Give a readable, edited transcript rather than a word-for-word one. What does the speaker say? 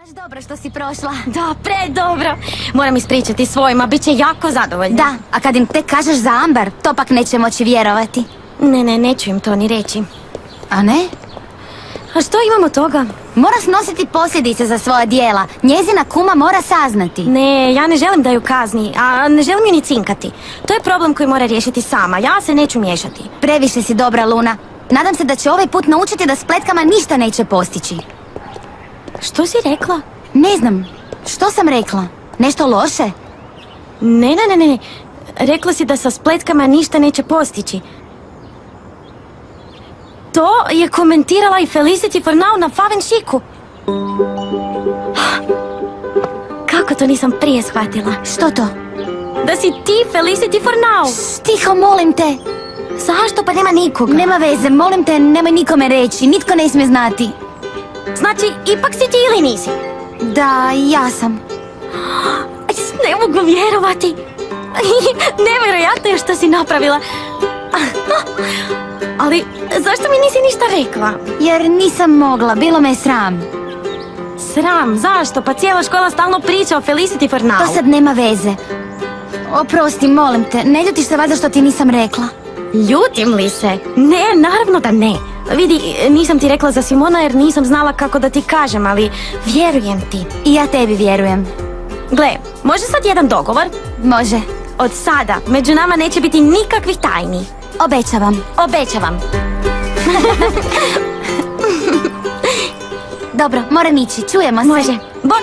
Baš dobro što si prošla. Da, predobro. Moram ispričati svojima, bit će jako zadovoljni. Da, a kad im tek kažeš za Ambar, to pak neće moći vjerovati. Ne, neću im to ni reći. A ne? A što imamo od toga? Mora snositi posljedice za svoja dijela. Njezina kuma mora saznati. Ne, ja ne želim da ju kazni, a ne želim ju ni cinkati. To je problem koji mora riješiti sama, ja se neću miješati. Previše si dobra, Luna. Nadam se da će ovaj put naučiti da spletkama ništa neće postići. Što si rekla? Ne znam. Što sam rekla? Nešto loše? Ne. Rekla si da sa spletkama ništa neće postići. To je komentirala i Felicity for Now na Faven Chicu. Kako to nisam prije shvatila? Što to? Da si ti Felicity for Now. Tiho, molim te. Zašto? Pa nema nikoga. Nema veze, molim te, nemoj nikome reći. Nitko ne smije znati. Znači, ipak si ti ili nisi? Da, ja sam. Ne mogu vjerovati. Nevjerojatno je što si napravila. Ali, zašto mi nisi ništa rekla? Jer nisam mogla, bilo me sram. Sram, zašto? Pa cijela škola stalno priča o Felicity for Now. To sad nema veze. Oprosti, molim te, ne ljutiš se valjda što ti nisam rekla? Ljutim li se? Ne, naravno da ne. Vidi, nisam ti rekla za Simona jer nisam znala kako da ti kažem, ali vjerujem ti. I ja tebi vjerujem. Gle, može sad jedan dogovor? Može. Od sada, među nama neće biti nikakvih tajni. Obećavam. Obećavam. Dobro, moram ići, čujemo se. Može. Bok!